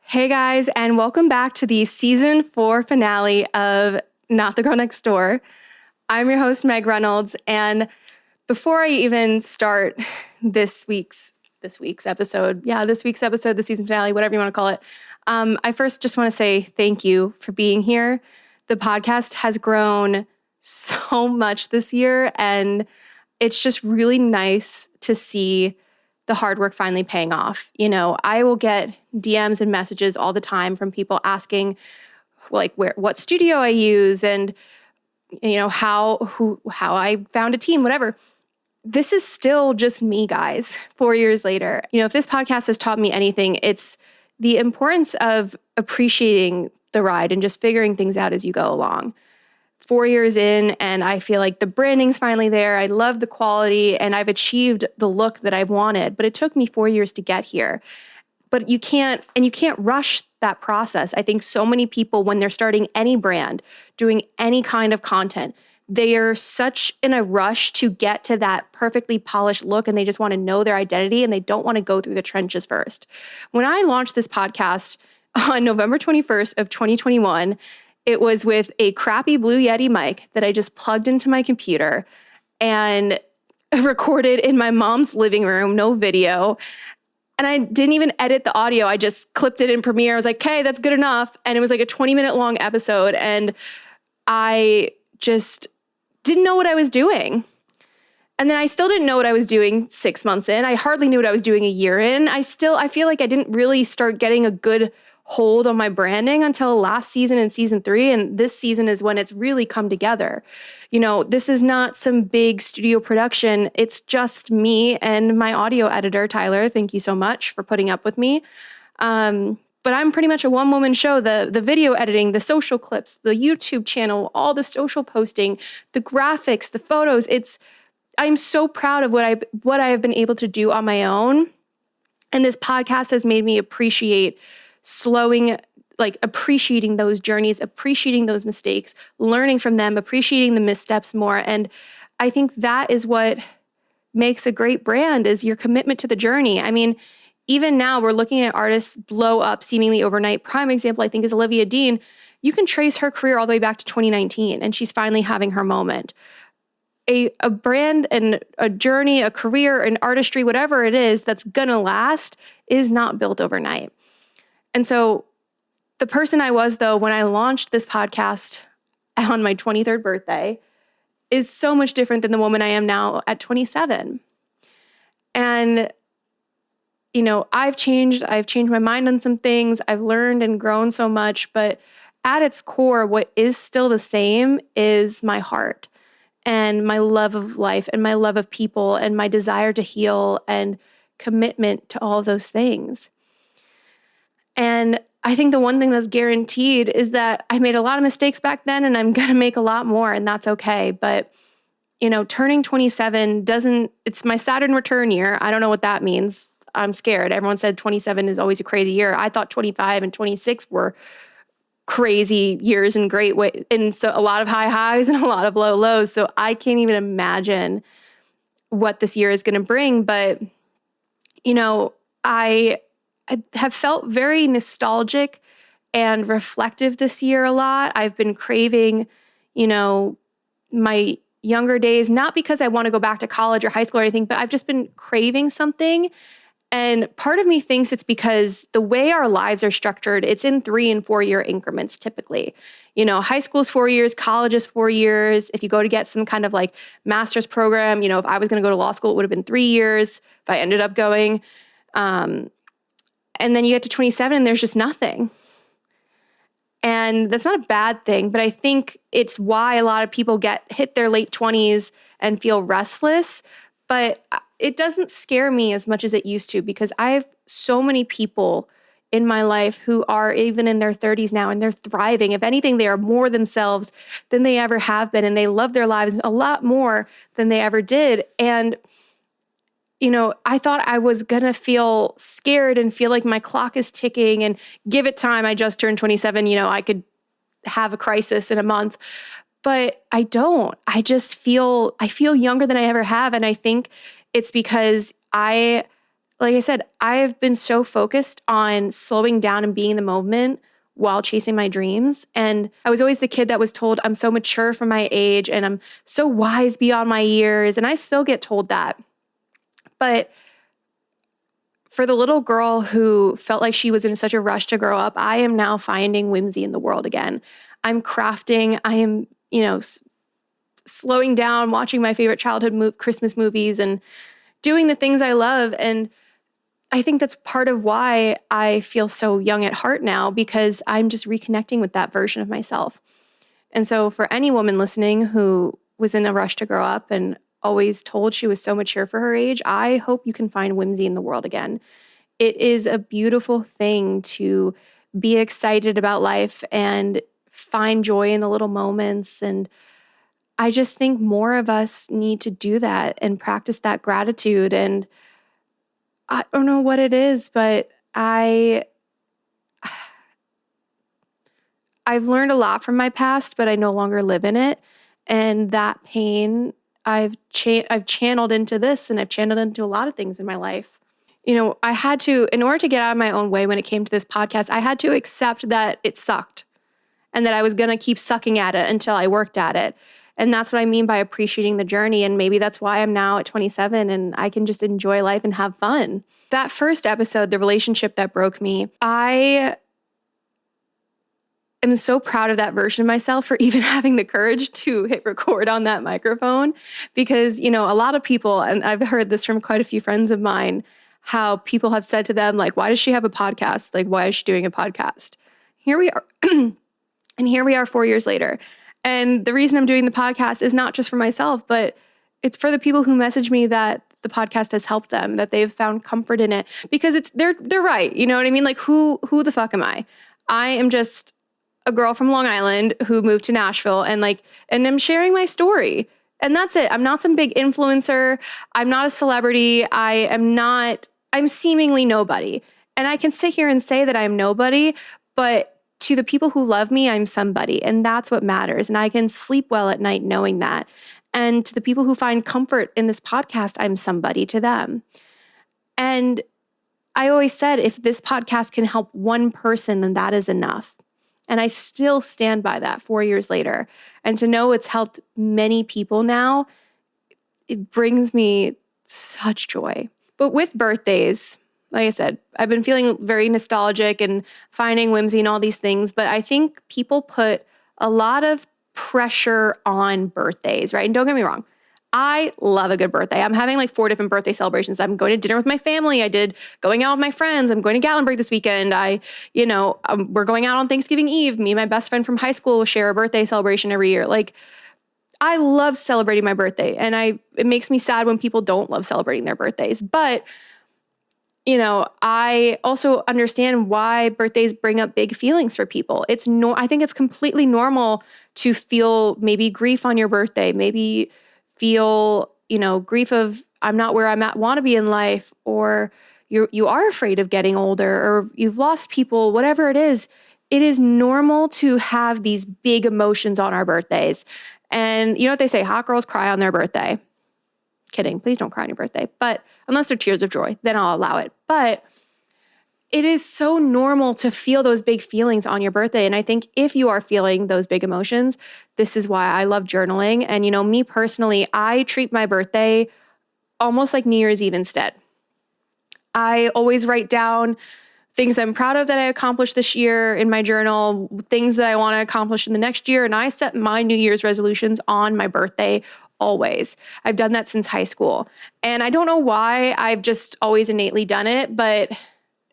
Hey guys, and welcome back to the season 4 finale of Not the Girl Next Door. I'm your host, Meg Reynolds, and before I even start this week's episode, the season finale, whatever you want to call it, I first just want to say thank you for being here. The podcast has grown so much this year, and it's just really nice to see the hard work finally paying off. You know, I will get DMs and messages all the time from people asking like what studio I use and you know how I found a team, whatever. This is still just me, guys, 4 years later. You know, if this podcast has taught me anything, it's the importance of appreciating the ride and just figuring things out as you go along. 4 years in, and I feel like the branding's finally there. I love the quality, and I've achieved the look that I wanted, but it took me 4 years to get here. But you can't rush that process. I think so many people, when they're starting any brand, doing any kind of content, they are such in a rush to get to that perfectly polished look, and they just want to know their identity, and they don't want to go through the trenches first. When I launched this podcast on November 21st of 2021, it was with a crappy Blue Yeti mic that I just plugged into my computer and recorded in my mom's living room, no video. And I didn't even edit the audio. I just clipped it in Premiere. I was like, okay, that's good enough. And it was like a 20-minute long episode. And I just didn't know what I was doing. And then I still didn't know what I was doing 6 months in. I hardly knew what I was doing a year in. I feel like I didn't really start getting a good hold on my branding until last season and season 3. And this season is when it's really come together. You know, this is not some big studio production. It's just me and my audio editor, Tyler. Thank you so much for putting up with me. But I'm pretty much a one-woman show. The video editing, the social clips, the YouTube channel, all the social posting, the graphics, the photos. I'm so proud of what I have been able to do on my own. And this podcast has made me appreciating those journeys, appreciating those mistakes, learning from them, appreciating the missteps more. And I think that is what makes a great brand, is your commitment to the journey. I mean, even now we're looking at artists blow up seemingly overnight. Prime example, I think, is Olivia Dean. You can trace her career all the way back to 2019, and she's finally having her moment. A brand and a journey, a career, an artistry, whatever it is that's gonna last is not built overnight. And so the person I was, though, when I launched this podcast on my 23rd birthday is so much different than the woman I am now at 27. And, you know, I've changed my mind on some things. I've learned and grown so much, but at its core, what is still the same is my heart and my love of life and my love of people and my desire to heal and commitment to all of those things. And I think the one thing that's guaranteed is that I made a lot of mistakes back then, and I'm going to make a lot more, and that's okay. But, you know, turning 27 it's my Saturn return year. I don't know what that means. I'm scared. Everyone said 27 is always a crazy year. I thought 25 and 26 were crazy years in great way. And so a lot of high highs and a lot of low lows. So I can't even imagine what this year is going to bring. But, you know, I have felt very nostalgic and reflective this year a lot. I've been craving, you know, my younger days, not because I want to go back to college or high school or anything, but I've just been craving something. And part of me thinks it's because the way our lives are structured, it's in 3 and 4 year increments typically. You know, high school's 4 years, college is 4 years. If you go to get some kind of like master's program, you know, if I was going to go to law school, it would have been 3 years if I ended up going. And then you get to 27 and there's just nothing. And that's not a bad thing, but I think it's why a lot of people hit their late 20s and feel restless. But it doesn't scare me as much as it used to, because I have so many people in my life who are even in their 30s now, and they're thriving. If anything, they are more themselves than they ever have been, and they love their lives a lot more than they ever did. And you know, I thought I was going to feel scared and feel like my clock is ticking, and give it time. I just turned 27. You know, I could have a crisis in a month, but I don't. I feel younger than I ever have. And I think it's because I like I said, I've been so focused on slowing down and being in the moment while chasing my dreams. And I was always the kid that was told I'm so mature for my age and I'm so wise beyond my years. And I still get told that. But for the little girl who felt like she was in such a rush to grow up, I am now finding whimsy in the world again. I'm crafting. I am, slowing down, watching my favorite childhood Christmas movies and doing the things I love. And I think that's part of why I feel so young at heart now, because I'm just reconnecting with that version of myself. And so for any woman listening who was in a rush to grow up and always told she was so mature for her age, I hope you can find whimsy in the world again. It is a beautiful thing to be excited about life and find joy in the little moments. And I just think more of us need to do that and practice that gratitude. And I don't know what it is, but I've learned a lot from my past, but I no longer live in it. And that pain I've channeled into this, and I've channeled into a lot of things in my life. I had to, in order to get out of my own way when it came to this podcast, I had to accept that it sucked and that I was going to keep sucking at it until I worked at it. And that's what I mean by appreciating the journey. And maybe that's why I'm now at 27 and I can just enjoy life and have fun. That first episode, the relationship that broke me, I am so proud of that version of myself for even having the courage to hit record on that microphone. Because, a lot of people, and I've heard this from quite a few friends of mine, how people have said to them, like, why does she have a podcast? Like, why is she doing a podcast? Here we are. And here we are 4 years later. And the reason I'm doing the podcast is not just for myself, but it's for the people who message me that the podcast has helped them, that they've found comfort in it, because they're right. You know what I mean? Like who the fuck am I? I am just a girl from Long Island who moved to Nashville and I'm sharing my story. And that's it. I'm not some big influencer. I'm not a celebrity. I'm seemingly nobody. And I can sit here and say that I'm nobody, but to the people who love me, I'm somebody, and that's what matters. And I can sleep well at night knowing that. And to the people who find comfort in this podcast, I'm somebody to them. And I always said, if this podcast can help one person, then that is enough. And I still stand by that 4 years later. And to know it's helped many people now, it brings me such joy. But with birthdays, like I said, I've been feeling very nostalgic and finding whimsy and all these things, but I think people put a lot of pressure on birthdays, right? And don't get me wrong, I love a good birthday. I'm having 4 different birthday celebrations. I'm going to dinner with my family. I did going out with my friends. I'm going to Gatlinburg this weekend. We're going out on Thanksgiving Eve. Me and my best friend from high school share a birthday celebration every year. I love celebrating my birthday, and it makes me sad when people don't love celebrating their birthdays. But I also understand why birthdays bring up big feelings for people. I think it's completely normal to feel maybe grief on your birthday, maybe feel, grief of I'm not where want to be in life, or you are afraid of getting older, or you've lost people, whatever it is. It is normal to have these big emotions on our birthdays. And you know what they say, hot girls cry on their birthday. Kidding. Please don't cry on your birthday. But unless they're tears of joy, then I'll allow it. But it is so normal to feel those big feelings on your birthday. And I think if you are feeling those big emotions, this is why I love journaling. And, me personally, I treat my birthday almost like New Year's Eve instead. I always write down things I'm proud of that I accomplished this year in my journal, things that I want to accomplish in the next year. And I set my New Year's resolutions on my birthday always. I've done that since high school. And I don't know why, I've just always innately done it, but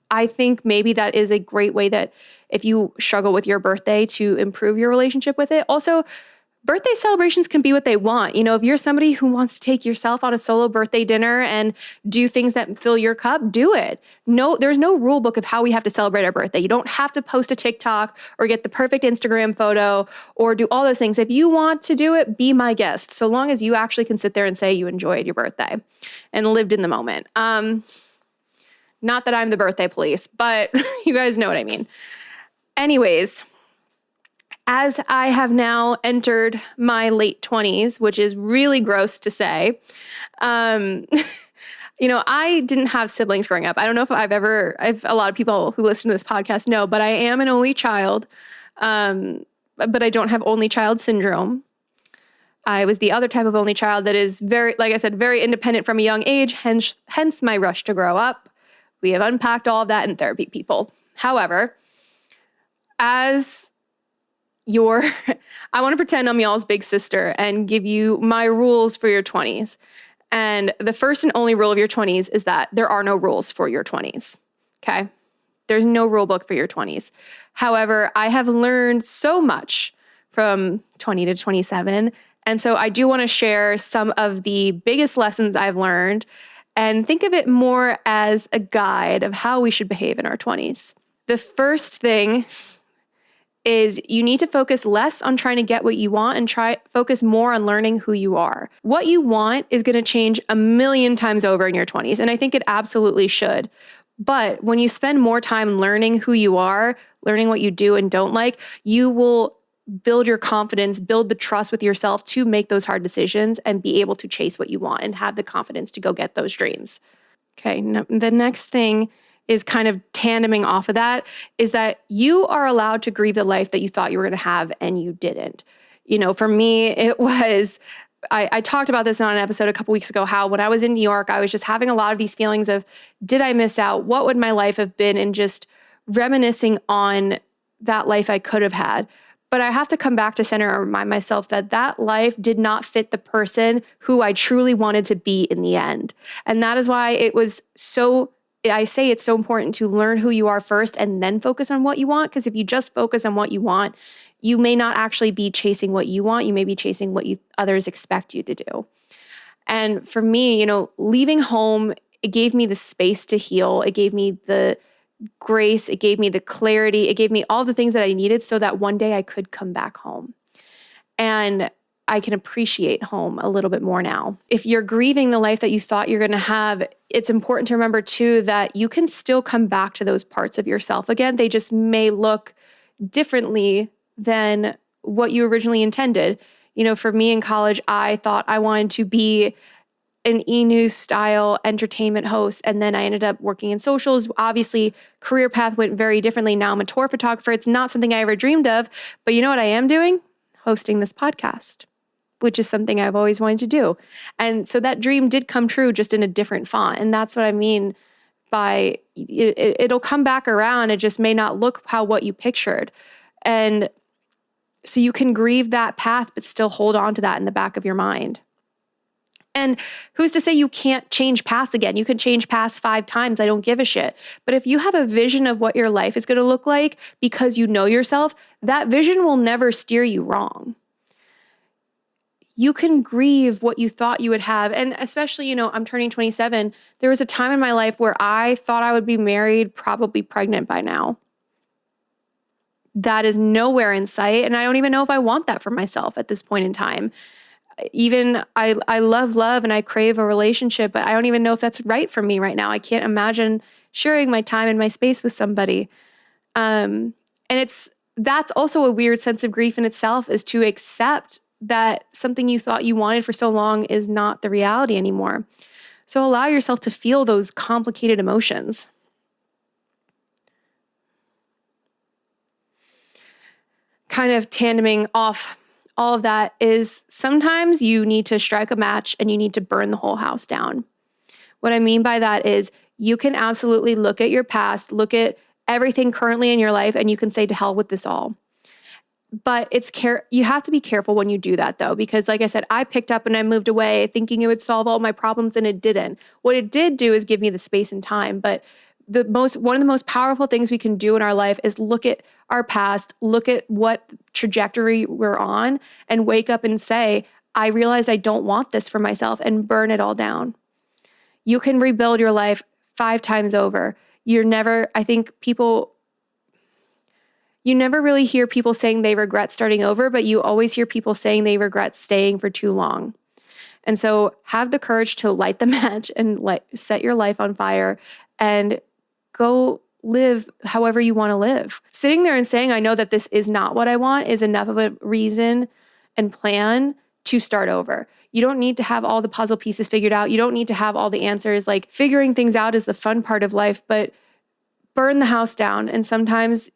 I think maybe that is a great way that if you struggle with your birthday to improve your relationship with it. Also, birthday celebrations can be what they want. If you're somebody who wants to take yourself on a solo birthday dinner and do things that fill your cup, do it. No, there's no rule book of how we have to celebrate our birthday. You don't have to post a TikTok or get the perfect Instagram photo or do all those things. If you want to do it, be my guest, so long as you actually can sit there and say you enjoyed your birthday and lived in the moment. Not that I'm the birthday police, but you guys know what I mean. Anyways, as I have now entered my late 20s, which is really gross to say, I didn't have siblings growing up. I don't know if I've a lot of people who listen to this podcast know, but I am an only child. But I don't have only child syndrome. I was the other type of only child that is very, like I said, very independent from a young age, hence my rush to grow up. We have unpacked all of that in therapy, people. However, as your, I want to pretend I'm y'all's big sister and give you my rules for your 20s. And the first and only rule of your 20s is that there are no rules for your 20s. Okay? There's no rule book for your 20s. However, I have learned so much from 20 to 27. And so I do want to share some of the biggest lessons I've learned and think of it more as a guide of how we should behave in our 20s. The first thing is you need to focus less on trying to get what you want and focus more on learning who you are. What you want is going to change a million times over in your 20s, and I think it absolutely should. But when you spend more time learning who you are, learning what you do and don't like, you will build your confidence, build the trust with yourself to make those hard decisions and be able to chase what you want and have the confidence to go get those dreams. Okay, the next thing is kind of tandeming off of that, is that you are allowed to grieve the life that you thought you were going to have and you didn't. For me, it was, I talked about this on an episode a couple weeks ago, how when I was in New York, I was just having a lot of these feelings of, did I miss out? What would my life have been? And just reminiscing on that life I could have had. But I have to come back to center and remind myself that that life did not fit the person who I truly wanted to be in the end. And that is why I say it's so important to learn who you are first and then focus on what you want. Because if you just focus on what you want, you may not actually be chasing what you want. You may be chasing what others expect you to do. And for me, leaving home, it gave me the space to heal. It gave me the grace. It gave me the clarity. It gave me all the things that I needed so that one day I could come back home. And I can appreciate home a little bit more now. If you're grieving the life that you thought you're going to have, it's important to remember too that you can still come back to those parts of yourself again. They just may look differently than what you originally intended. For me in college, I thought I wanted to be an e-news style entertainment host. And then I ended up working in socials. Obviously, career path went very differently. Now I'm a tour photographer. It's not something I ever dreamed of, but you know what I am doing? Hosting this podcast, which is something I've always wanted to do. And so that dream did come true, just in a different font. And that's what I mean by it'll come back around. It just may not look what you pictured. And so you can grieve that path, but still hold on to that in the back of your mind. And who's to say you can't change paths again? You can change paths 5 times. I don't give a shit. But if you have a vision of what your life is going to look like because you know yourself, that vision will never steer you wrong. You can grieve what you thought you would have. And especially, I'm turning 27. There was a time in my life where I thought I would be married, probably pregnant by now. That is nowhere in sight. And I don't even know if I want that for myself at this point in time. Even I love love and I crave a relationship, but I don't even know if that's right for me right now. I can't imagine sharing my time and my space with somebody. And that's also a weird sense of grief in itself, is to accept that something you thought you wanted for so long is not the reality anymore. So allow yourself to feel those complicated emotions. Kind of tandeming off all of that is sometimes you need to strike a match and you need to burn the whole house down. What I mean by that is you can absolutely look at your past, look at everything currently in your life, and you can say to hell with this all. But you have to be careful when you do that though, because like I said, I picked up and I moved away thinking it would solve all my problems and it didn't. What it did do is give me the space and time, but one of the most powerful things we can do in our life is look at our past, look at what trajectory we're on, and wake up and say, I realize I don't want this for myself, and burn it all down. You can rebuild your life 5 times over. You never really hear people saying they regret starting over, but you always hear people saying they regret staying for too long. And so have the courage to light the match and set your life on fire and go live however you want to live. Sitting there and saying, I know that this is not what I want, is enough of a reason and plan to start over. You don't need to have all the puzzle pieces figured out. You don't need to have all the answers. Like, figuring things out is the fun part of life, but burn the house down. And sometimes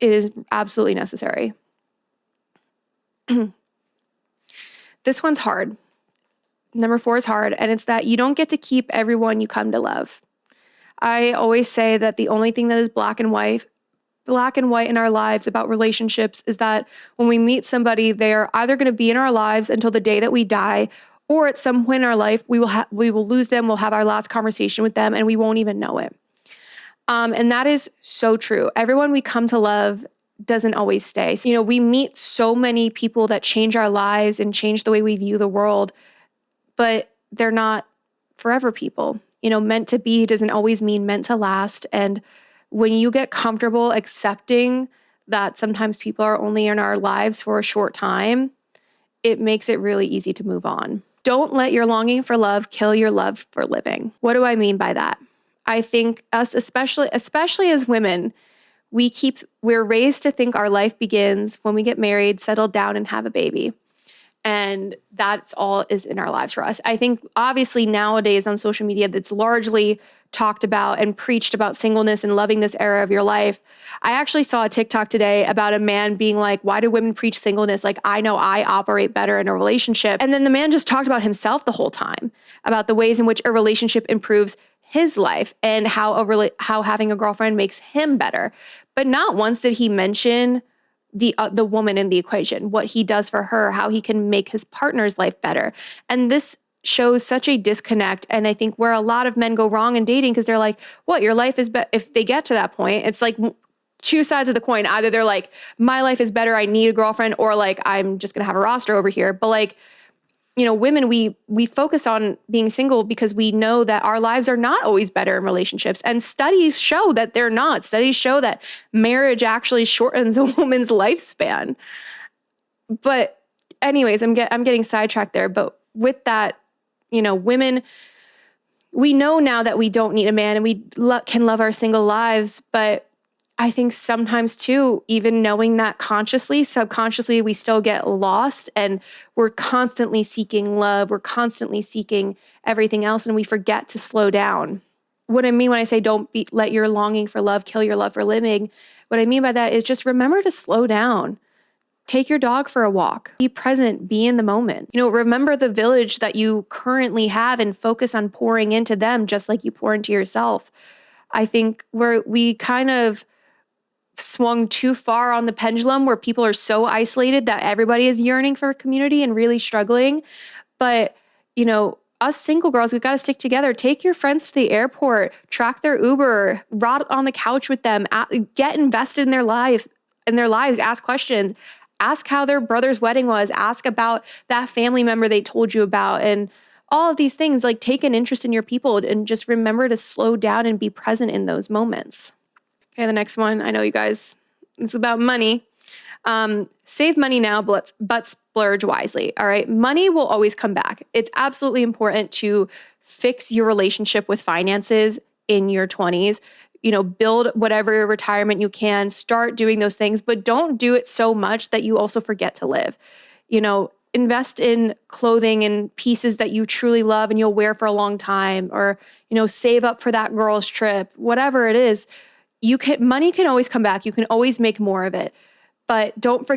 it is absolutely necessary. This one's hard. Number 4 is hard. And it's that you don't get to keep everyone you come to love. I always say that the only thing that is black and white in our lives about relationships is that when we meet somebody, they're either going to be in our lives until the day that we die, or at some point in our life, we will lose them. We'll have our last conversation with them and we won't even know it. And that is so true. Everyone we come to love doesn't always stay. So, we meet so many people that change our lives and change the way we view the world, but they're not forever people. Meant to be doesn't always mean meant to last. And when you get comfortable accepting that sometimes people are only in our lives for a short time, it makes it really easy to move on. Don't let your longing for love kill your love for living. What do I mean by that? I think us, especially as women, we're raised to think our life begins when we get married, settle down, and have a baby. And that's all is in our lives for us. I think obviously nowadays on social media, that's largely talked about and preached about singleness and loving this era of your life. I actually saw a TikTok today about a man being like, why do women preach singleness? Like, I know I operate better in a relationship. And then the man just talked about himself the whole time, about the ways in which a relationship improves his life and how having a girlfriend makes him better. But not once did he mention the woman in the equation, what he does for her, how he can make his partner's life better. And this shows such a disconnect. And I think where a lot of men go wrong in dating, because they're like, what, your life is better. If they get to that point, it's like two sides of the coin. Either they're like, my life is better, I need a girlfriend, or like, I'm just gonna have a roster over here. But like, women, we focus on being single because we know that our lives are not always better in relationships. And studies show that they're not. Studies show that marriage actually shortens a woman's lifespan. But anyways, I'm getting sidetracked there. But with that, women, we know now that we don't need a man and we can love our single lives. But I think sometimes too, even knowing that consciously, subconsciously, we still get lost and we're constantly seeking love. We're constantly seeking everything else and we forget to slow down. What I mean when I say let your longing for love kill your love for living, what I mean by that is just remember to slow down. Take your dog for a walk. Be present. Be in the moment. Remember the village that you currently have and focus on pouring into them just like you pour into yourself. I think we kind of swung too far on the pendulum where people are so isolated that everybody is yearning for a community and really struggling. But, us single girls, we've got to stick together. Take your friends to the airport, track their Uber, rot on the couch with them, get invested in their lives, ask questions, ask how their brother's wedding was, ask about that family member they told you about, and all of these things. Like, take an interest in your people and just remember to slow down and be present in those moments. Okay, the next one, I know you guys, it's about money. Save money now, but splurge wisely, all right? Money will always come back. It's absolutely important to fix your relationship with finances in your 20s. Build whatever retirement you can, start doing those things, but don't do it so much that you also forget to live. Invest in clothing and pieces that you truly love and you'll wear for a long time, or, save up for that girl's trip, whatever it is. Money can always come back. You can always make more of it, but don't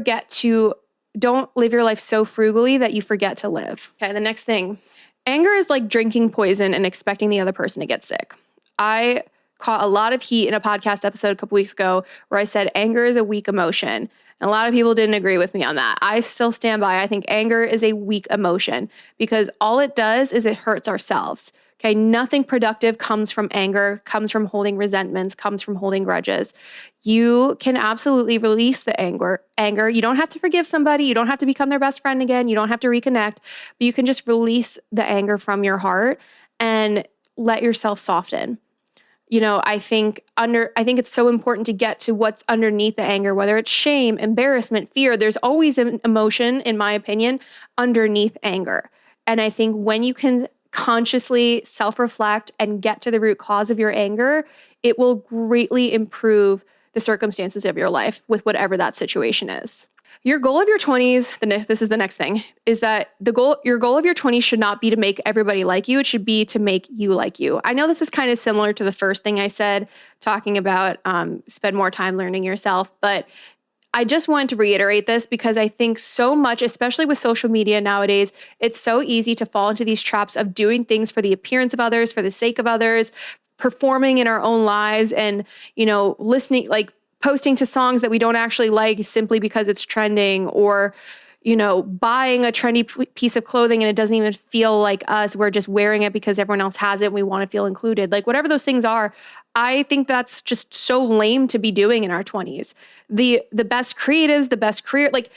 live your life so frugally that you forget to live. Okay. The next thing, anger is like drinking poison and expecting the other person to get sick. I caught a lot of heat in a podcast episode a couple weeks ago where I said anger is a weak emotion. And a lot of people didn't agree with me on that. I still stand by. I think anger is a weak emotion because all it does is it hurts ourselves. Okay, nothing productive comes from anger, comes from holding resentments, comes from holding grudges. You can absolutely release the anger. You don't have to forgive somebody. You don't have to become their best friend again. You don't have to reconnect, but you can just release the anger from your heart and let yourself soften. I think it's so important to get to what's underneath the anger, whether it's shame, embarrassment, fear. There's always an emotion, in my opinion, underneath anger. And I think when you can consciously self-reflect and get to the root cause of your anger, it will greatly improve the circumstances of your life with whatever that situation is. Your goal of your 20s, this is the next thing, is that your goal of your 20s should not be to make everybody like you. It should be to make you like you. I know this is kind of similar to the first thing I said, talking about spend more time learning yourself, but I just wanted to reiterate this because I think so much, especially with social media nowadays, it's so easy to fall into these traps of doing things for the appearance of others, for the sake of others, performing in our own lives and, listening, like posting to songs that we don't actually like simply because it's trending, or, buying a trendy piece of clothing and it doesn't even feel like us. We're just wearing it because everyone else has it and we want to feel included. Like whatever those things are, I think that's just so lame to be doing in our 20s. The best creatives, the best career, like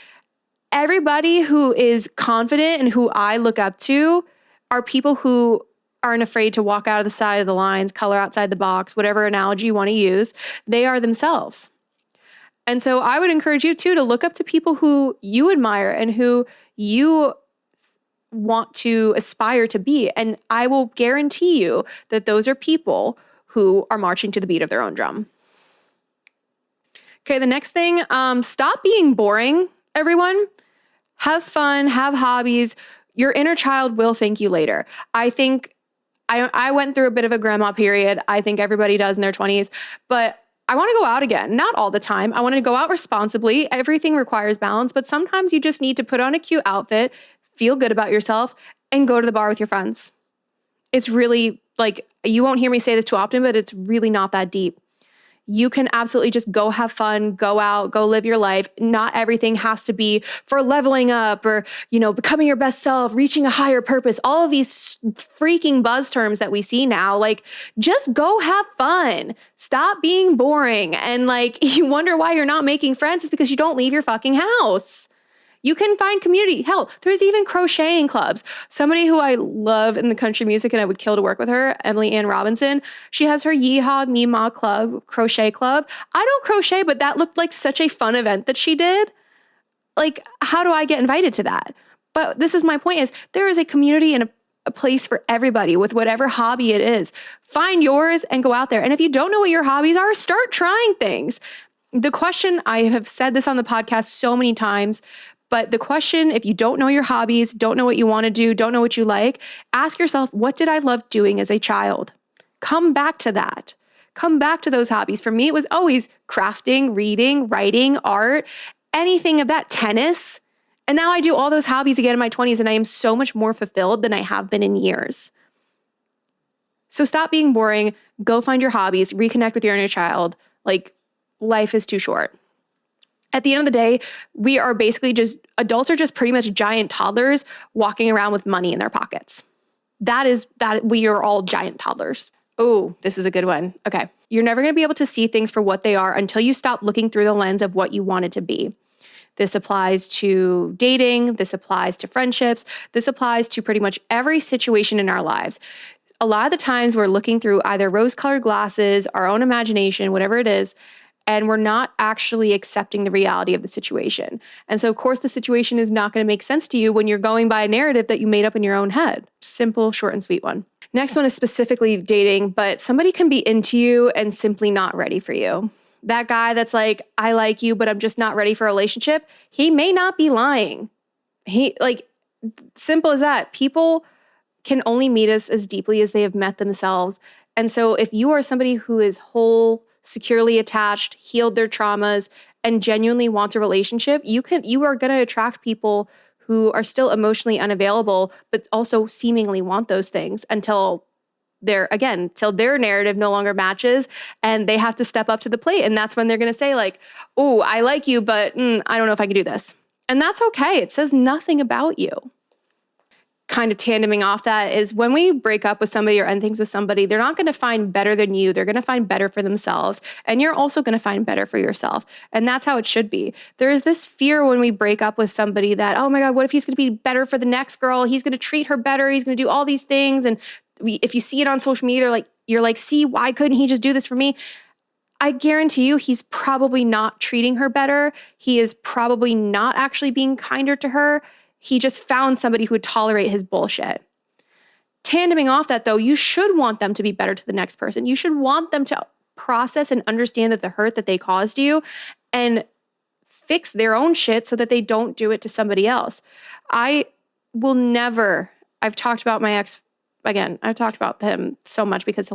everybody who is confident and who I look up to are people who aren't afraid to walk out of the side of the lines, color outside the box, whatever analogy you want to use. They are themselves. And so I would encourage you too to look up to people who you admire and who you want to aspire to be. And I will guarantee you that those are people who are marching to the beat of their own drum. Okay, the next thing, stop being boring, everyone. Have fun, have hobbies. Your inner child will thank you later. I think I went through a bit of a grandma period. I think everybody does in their 20s, but I want to go out again. Not all the time. I want to go out responsibly. Everything requires balance, but sometimes you just need to put on a cute outfit, feel good about yourself, and go to the bar with your friends. It's really like, you won't hear me say this too often, but it's really not that deep. You can absolutely just go have fun, go out, go live your life. Not everything has to be for leveling up or, becoming your best self, reaching a higher purpose. All of these freaking buzz terms that we see now, like just go have fun. Stop being boring. And you wonder why you're not making friends. It's because you don't leave your fucking house. You can find community. Hell, there's even crocheting clubs. Somebody who I love in the country music and I would kill to work with her, Emily Ann Robinson, she has her Yeehaw Me Ma Club, crochet club. I don't crochet, but that looked like such a fun event that she did. Like, how do I get invited to that? But this is my point is there is a community and a place for everybody with whatever hobby it is. Find yours and go out there. And if you don't know what your hobbies are, start trying things. The question, I have said this on the podcast so many times, but the question, if you don't know your hobbies, don't know what you want to do, don't know what you like, ask yourself, what did I love doing as a child? Come back to that. Come back to those hobbies. For me, it was always crafting, reading, writing, art, anything of that, tennis. And now I do all those hobbies again in my 20s and I am so much more fulfilled than I have been in years. So stop being boring. Go find your hobbies, reconnect with your inner child. Life is too short. At the end of the day, adults are just pretty much giant toddlers walking around with money in their pockets. That we are all giant toddlers. Oh, this is a good one. Okay. You're never going to be able to see things for what they are until you stop looking through the lens of what you want it to be. This applies to dating. This applies to friendships. This applies to pretty much every situation in our lives. A lot of the times we're looking through either rose-colored glasses, our own imagination, whatever it is, and we're not actually accepting the reality of the situation. And so, of course, the situation is not going to make sense to you when you're going by a narrative that you made up in your own head. Simple, short, and sweet one. Next one is specifically dating, but somebody can be into you and simply not ready for you. That guy that's like, I like you, but I'm just not ready for a relationship, he may not be lying. Simple as that. People can only meet us as deeply as they have met themselves. And so if you are somebody who is whole, securely attached, healed their traumas, and genuinely wants a relationship, you are going to attract people who are still emotionally unavailable, but also seemingly want those things until their narrative no longer matches and they have to step up to the plate. And that's when they're going to say oh, I like you, but I don't know if I can do this. And that's okay. It says nothing about you. Kind of tandeming off that is when we break up with somebody or end things with somebody, they're not going to find better than you. They're going to find better for themselves. And you're also going to find better for yourself. And that's how it should be. There is this fear when we break up with somebody that, oh my God, what if he's going to be better for the next girl? He's going to treat her better. He's going to do all these things. And if you see it on social media, you're like, see, why couldn't he just do this for me? I guarantee you he's probably not treating her better. He is probably not actually being kinder to her. He just found somebody who would tolerate his bullshit. Tandeming off that though, you should want them to be better to the next person. You should want them to process and understand that the hurt that they caused you and fix their own shit so that they don't do it to somebody else. I will never, I've talked about my ex, again, I've talked about him so much because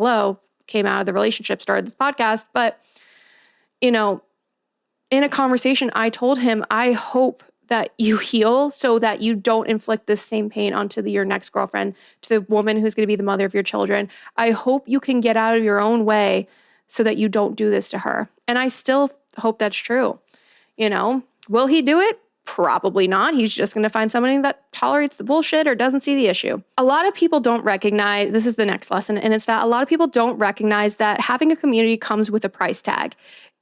came out of the relationship, started this podcast. But, in a conversation, I told him, I hope that you heal so that you don't inflict this same pain onto your next girlfriend, to the woman who's going to be the mother of your children. I hope you can get out of your own way so that you don't do this to her. And I still hope that's true. Will he do it? Probably not. He's just going to find somebody that tolerates the bullshit or doesn't see the issue. A lot of people don't recognize, this is the next lesson, and it's that a lot of people don't recognize that having a community comes with a price tag.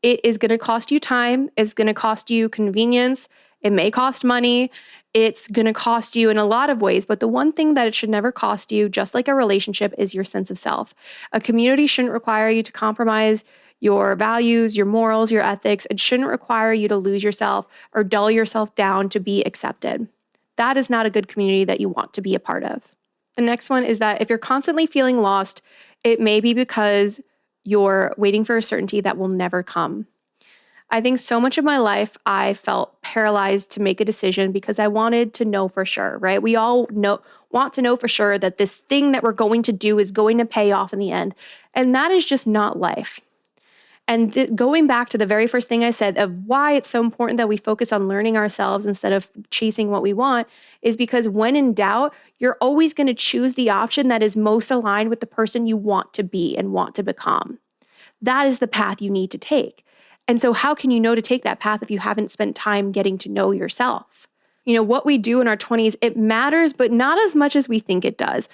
It is going to cost you time. It's going to cost you convenience. It may cost money. It's going to cost you in a lot of ways. But the one thing that it should never cost you, just like a relationship, is your sense of self. A community shouldn't require you to compromise your values, your morals, your ethics. It shouldn't require you to lose yourself or dull yourself down to be accepted. That is not a good community that you want to be a part of. The next one is that if you're constantly feeling lost, it may be because you're waiting for a certainty that will never come. I think so much of my life, I felt paralyzed to make a decision because I wanted to know for sure, right? We all want to know for sure that this thing that we're going to do is going to pay off in the end. And that is just not life. And going back to the very first thing I said of why it's so important that we focus on learning ourselves instead of chasing what we want is because when in doubt, you're always going to choose the option that is most aligned with the person you want to be and want to become. That is the path you need to take. And so how can you know to take that path if you haven't spent time getting to know yourself? What we do in our 20s, it matters, but not as much as we think it does.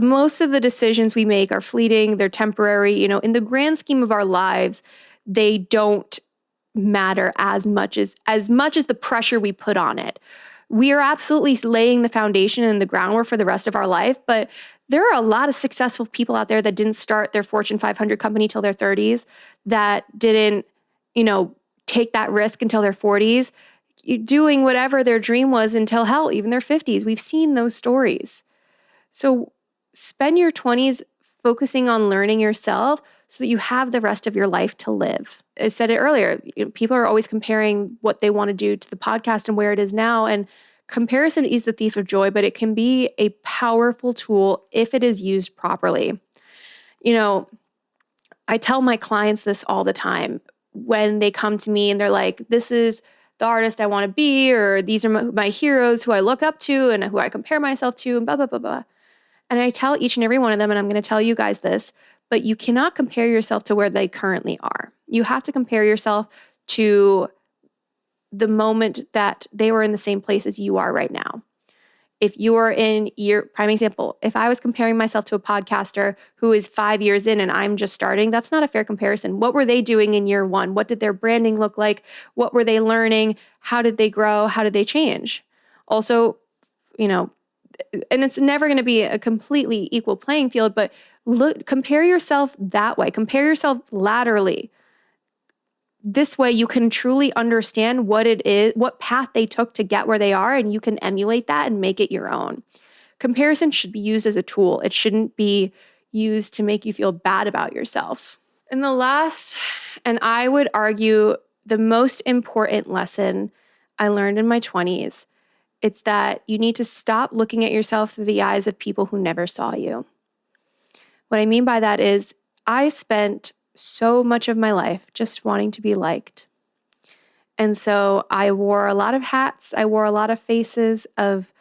Most of the decisions we make are fleeting, they're temporary. In the grand scheme of our lives, they don't matter as much as the pressure we put on it. We are absolutely laying the foundation and the groundwork for the rest of our life, but there are a lot of successful people out there that didn't start their Fortune 500 company till their 30s, that didn't, take that risk until their 40s, doing whatever their dream was until hell, even their 50s. We've seen those stories. So spend your 20s focusing on learning yourself so that you have the rest of your life to live. I said it earlier, people are always comparing what they want to do to the podcast and where it is now. And comparison is the thief of joy, but it can be a powerful tool if it is used properly. I tell my clients this all the time when they come to me and they're like, this is the artist I want to be, or these are my heroes who I look up to and who I compare myself to, and blah, blah, blah, blah. And I tell each and every one of them, and I'm going to tell you guys this, but you cannot compare yourself to where they currently are. You have to compare yourself to the moment that they were in the same place as you are right now. If you are in prime example, if I was comparing myself to a podcaster who is 5 years in and I'm just starting, that's not a fair comparison. What were they doing in year one? What did their branding look like? What were they learning? How did they grow? How did they change? Also, and it's never going to be a completely equal playing field, but compare yourself that way. Compare yourself laterally. This way you can truly understand what it is, what path they took to get where they are, and you can emulate that and make it your own. Comparison should be used as a tool. It shouldn't be used to make you feel bad about yourself. And the last, and I would argue the most important lesson I learned in my 20s, it's that you need to stop looking at yourself through the eyes of people who never saw you. What I mean by that is I spent so much of my life just wanting to be liked. And so I wore a lot of hats. I wore a lot of faces of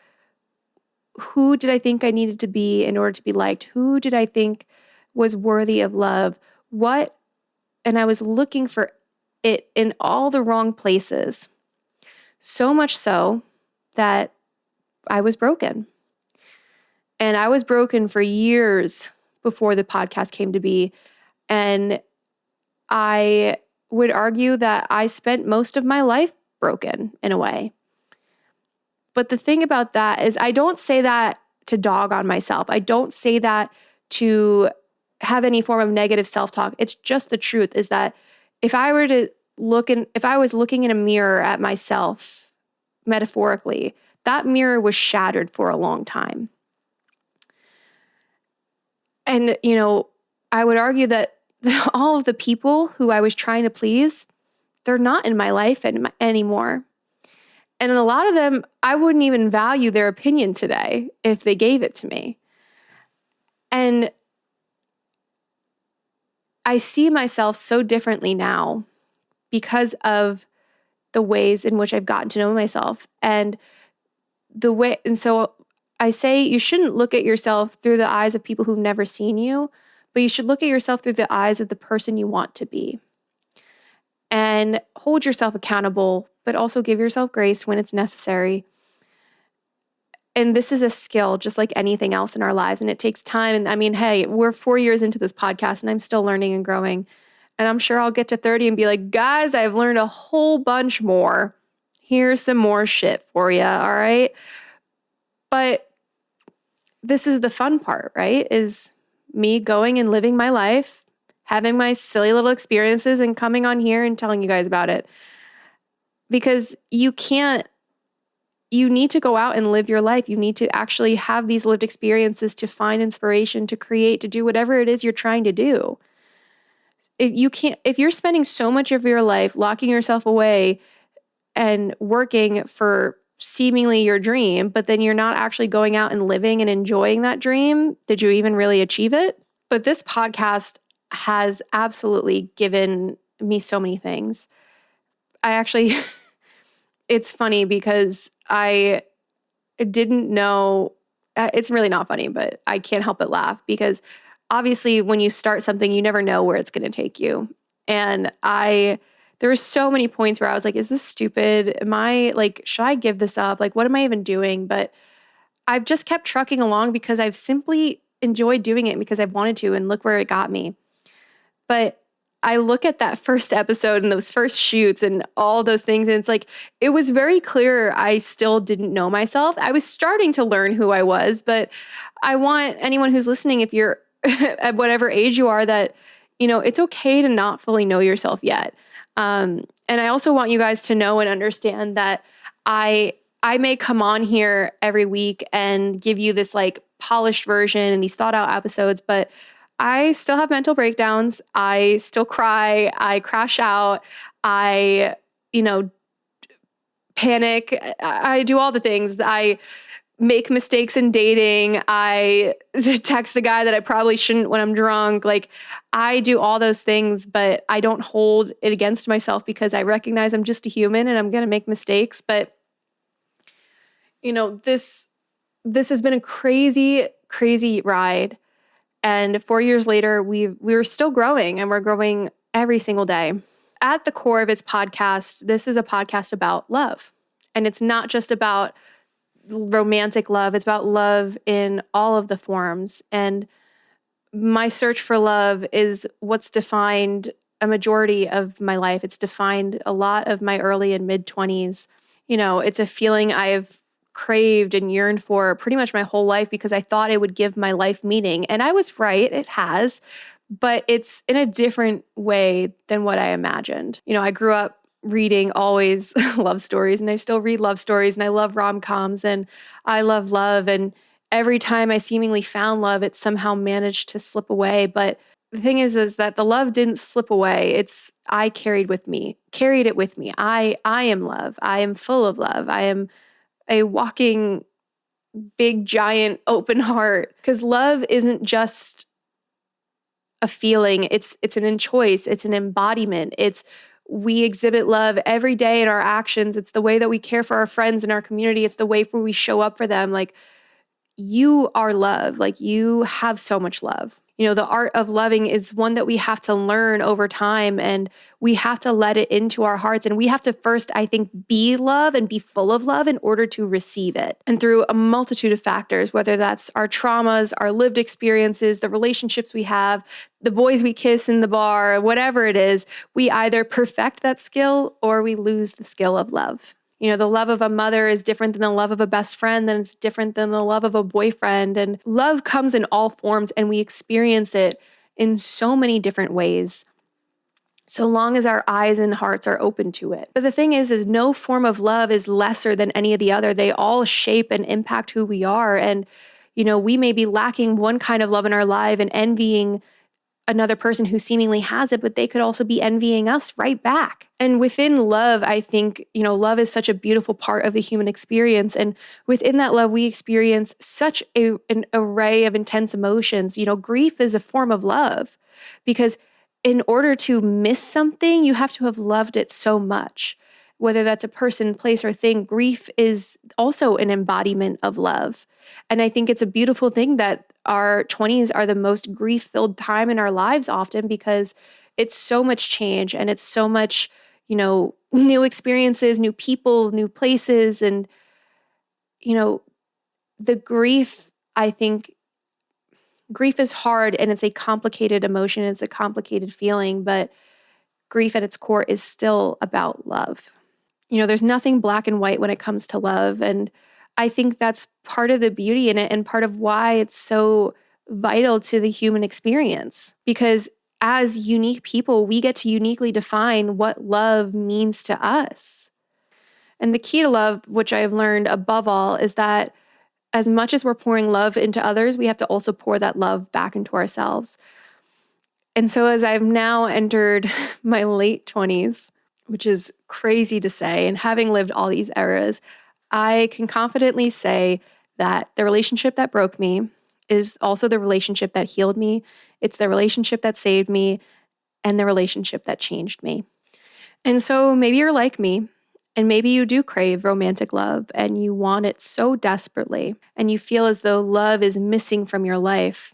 who did I think I needed to be in order to be liked? Who did I think was worthy of love? And I was looking for it in all the wrong places. So much so that I was broken. And I was broken for years before the podcast came to be. And I would argue that I spent most of my life broken in a way. But the thing about that is I don't say that to dog on myself. I don't say that to have any form of negative self-talk. It's just the truth is that if I was looking in a mirror at myself, metaphorically, that mirror was shattered for a long time. And, I would argue that all of the people who I was trying to please, they're not in my life anymore. And a lot of them, I wouldn't even value their opinion today if they gave it to me. And I see myself so differently now because of the ways in which I've gotten to know myself. And so I say you shouldn't look at yourself through the eyes of people who've never seen you, but you should look at yourself through the eyes of the person you want to be. And hold yourself accountable, but also give yourself grace when it's necessary. And this is a skill just like anything else in our lives. And it takes time. And I mean, hey, we're 4 years into this podcast and I'm still learning and growing. And I'm sure I'll get to 30 and be like, guys, I've learned a whole bunch more. Here's some more shit for you. All right. But this is the fun part, right? Is me going and living my life, having my silly little experiences and coming on here and telling you guys about it. Because you need to go out and live your life. You need to actually have these lived experiences to find inspiration, to create, to do whatever it is you're trying to do. If you're spending so much of your life locking yourself away and working for seemingly your dream, but then you're not actually going out and living and enjoying that dream, did you even really achieve it? But this podcast has absolutely given me so many things. It's funny because I didn't know, it's really not funny, but I can't help but laugh because obviously when you start something, you never know where it's going to take you. And there were so many points where I was like, is this stupid? Should I give this up? Like, what am I even doing? But I've just kept trucking along because I've simply enjoyed doing it because I've wanted to, and look where it got me. But I look at that first episode and those first shoots and all those things, and it's like, it was very clear I still didn't know myself. I was starting to learn who I was, but I want anyone who's listening, if you're at whatever age you are, that, it's okay to not fully know yourself yet. And I also want you guys to know and understand that I may come on here every week and give you this like polished version and these thought out episodes, but I still have mental breakdowns. I still cry. I crash out. I, panic. I do all the things. I make mistakes in dating. I text a guy that I probably shouldn't when I'm drunk. Like, I do all those things, but I don't hold it against myself because I recognize I'm just a human and I'm going to make mistakes. But, this has been a crazy, crazy ride. And 4 years later, we're still growing, and we're growing every single day. At the core of its podcast, this is a podcast about love. And it's not just about romantic love. It's about love in all of the forms. And my search for love is what's defined a majority of my life. It's defined a lot of my early and mid-20s. It's a feeling I've craved and yearned for pretty much my whole life because I thought it would give my life meaning. And I was right, it has, but it's in a different way than what I imagined. I grew up reading always love stories, and I still read love stories, and I love rom-coms, and I love love. And every time I seemingly found love, it somehow managed to slip away. But the thing is that the love didn't slip away. I carried it with me. I am love. I am full of love. I am a walking, big, giant, open heart. Because love isn't just a feeling. It's an choice. It's an embodiment. We exhibit love every day in our actions. It's the way that we care for our friends in our community. It's the way where we show up for them. Like, you are love. Like, you have so much love. The art of loving is one that we have to learn over time, and we have to let it into our hearts. And we have to first, I think, be love and be full of love in order to receive it. And through a multitude of factors, whether that's our traumas, our lived experiences, the relationships we have, the boys we kiss in the bar, whatever it is, we either perfect that skill or we lose the skill of love. The love of a mother is different than the love of a best friend, then it's different than the love of a boyfriend. And love comes in all forms, and we experience it in so many different ways, so long as our eyes and hearts are open to it. But the thing is no form of love is lesser than any of the other. They all shape and impact who we are. And, we may be lacking one kind of love in our life and envying another person who seemingly has it, but they could also be envying us right back. And within love, I think, love is such a beautiful part of the human experience. And within that love, we experience such an array of intense emotions. Grief is a form of love, because in order to miss something, you have to have loved it so much. Whether that's a person, place, or thing, grief is also an embodiment of love. And I think it's a beautiful thing that our 20s are the most grief-filled time in our lives often, because it's so much change and it's so much, new experiences, new people, new places. And, the grief, I think, grief is hard and it's a complicated emotion. It's a complicated feeling, but grief at its core is still about love. There's nothing black and white when it comes to love. And I think that's part of the beauty in it and part of why it's so vital to the human experience. Because as unique people, we get to uniquely define what love means to us. And the key to love, which I've learned above all, is that as much as we're pouring love into others, we have to also pour that love back into ourselves. And so as I've now entered my late 20s, which is crazy to say, and having lived all these eras, I can confidently say that the relationship that broke me is also the relationship that healed me. It's the relationship that saved me and the relationship that changed me. And so maybe you're like me, and maybe you do crave romantic love and you want it so desperately, and you feel as though love is missing from your life.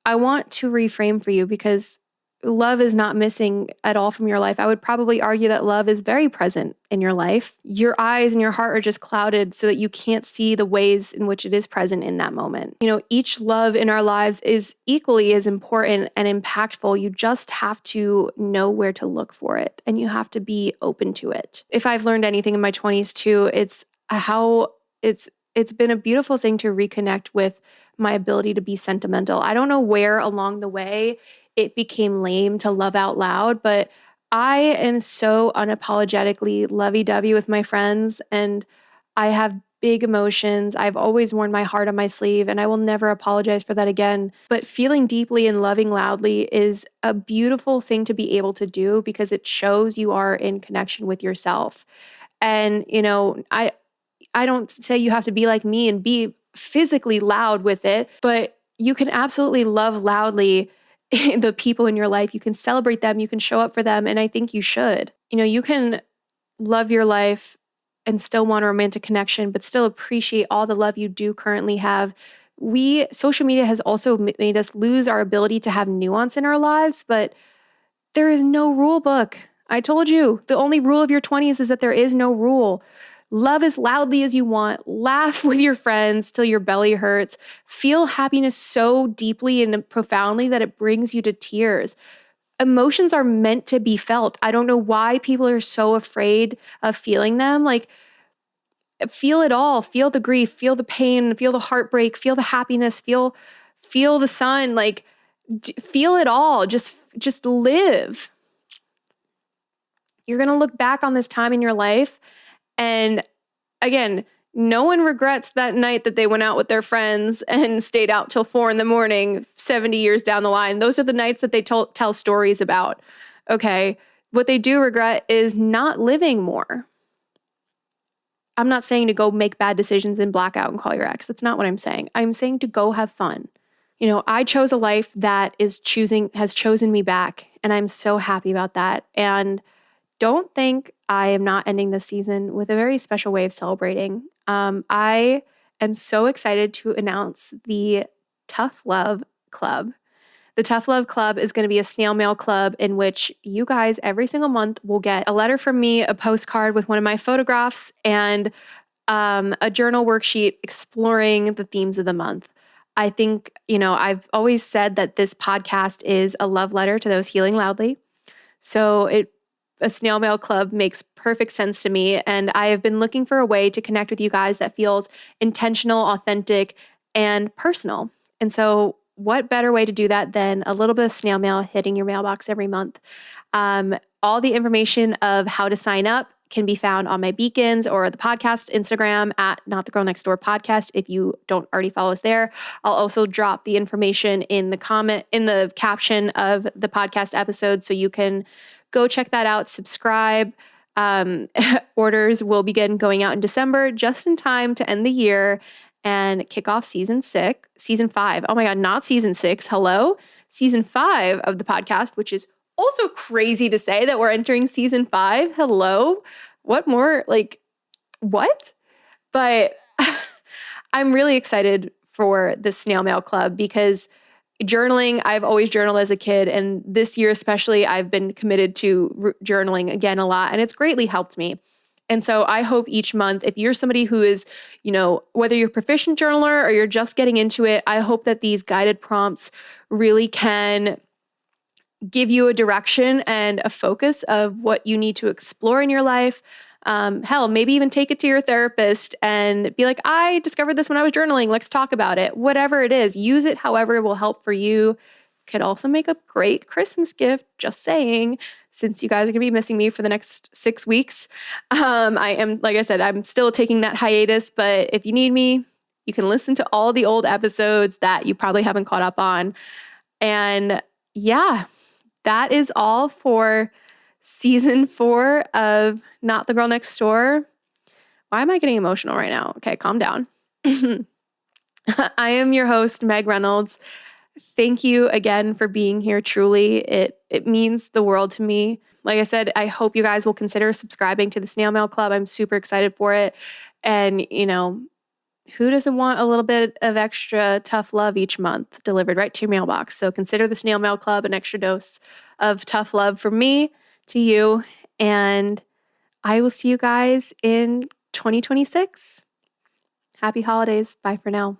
I want to reframe for you, because love is not missing at all from your life. I would probably argue that love is very present in your life. Your eyes and your heart are just clouded so that you can't see the ways in which it is present in that moment. Each love in our lives is equally as important and impactful. You just have to know where to look for it, and you have to be open to it. If I've learned anything in my 20s too, it's how it's been a beautiful thing to reconnect with my ability to be sentimental. I don't know where along the way it became lame to love out loud, but I am so unapologetically lovey-dovey with my friends, and I have big emotions. I've always worn my heart on my sleeve, and I will never apologize for that again. But feeling deeply and loving loudly is a beautiful thing to be able to do, because it shows you are in connection with yourself. And, I don't say you have to be like me and be physically loud with it, but you can absolutely love loudly the people in your life. You can celebrate them, you can show up for them, and I think you should. You can love your life and still want a romantic connection, but still appreciate all the love you do currently have. Social media has also made us lose our ability to have nuance in our lives, but there is no rule book. I told you, the only rule of your 20s is that there is no rule. Love as loudly as you want. Laugh with your friends till your belly hurts. Feel happiness so deeply and profoundly that it brings you to tears. Emotions are meant to be felt. I don't know why people are so afraid of feeling them. Feel it all. Feel the grief, feel the pain, feel the heartbreak, feel the happiness, feel the sun. Feel it all. Just live. You're going to look back on this time in your life, and again, no one regrets that night that they went out with their friends and stayed out till 4 a.m, 70 years down the line. Those are the nights that they tell stories about. Okay. What they do regret is not living more. I'm not saying to go make bad decisions and black out and call your ex. That's not what I'm saying. I'm saying to go have fun. I chose a life that has chosen me back, and I'm so happy about that. And don't think I am not ending this season with a very special way of celebrating. I am so excited to announce the Tough Love Club. The Tough Love Club is going to be a snail mail club in which you guys every single month will get a letter from me, a postcard with one of my photographs, and a journal worksheet exploring the themes of the month. I think, I've always said that this podcast is a love letter to those healing loudly. So a snail mail club makes perfect sense to me. And I have been looking for a way to connect with you guys that feels intentional, authentic, and personal. And so what better way to do that than a little bit of snail mail hitting your mailbox every month? All the information of how to sign up can be found on my beacons or the podcast Instagram at Not the Girl Next Door Podcast. If you don't already follow us there, I'll also drop the information in the caption of the podcast episode, so you can go check that out, subscribe. Orders will begin going out in December, just in time to end the year and kick off season 5. Oh my God, not season 6. Hello. Season 5 of the podcast, which is also crazy to say that we're entering season 5. Hello. What more? Like, what? But I'm really excited for the Snail Mail Club because journaling, I've always journaled as a kid. And this year especially, I've been committed to journaling again a lot. And it's greatly helped me. And so I hope each month, if you're somebody who is, whether you're a proficient journaler or you're just getting into it, I hope that these guided prompts really can give you a direction and a focus of what you need to explore in your life. Hell, maybe even take it to your therapist and be like, I discovered this when I was journaling. Let's talk about it. Whatever it is, use it however it will help for you. Could also make a great Christmas gift, just saying, since you guys are going to be missing me for the next 6 weeks. I am, like I said, I'm still taking that hiatus, but if you need me, you can listen to all the old episodes that you probably haven't caught up on. And yeah, that is all for season 4 of Not the Girl Next Door. Why am I getting emotional right now? Okay, calm down. I am your host, Meg Reynolds. Thank you again for being here. Truly, it means the world to me. Like I said, I hope you guys will consider subscribing to the Snail Mail Club. I'm super excited for it. And, who doesn't want a little bit of extra tough love each month delivered right to your mailbox? So consider the Snail Mail Club an extra dose of tough love from me to you. And I will see you guys in 2026. Happy holidays. Bye for now.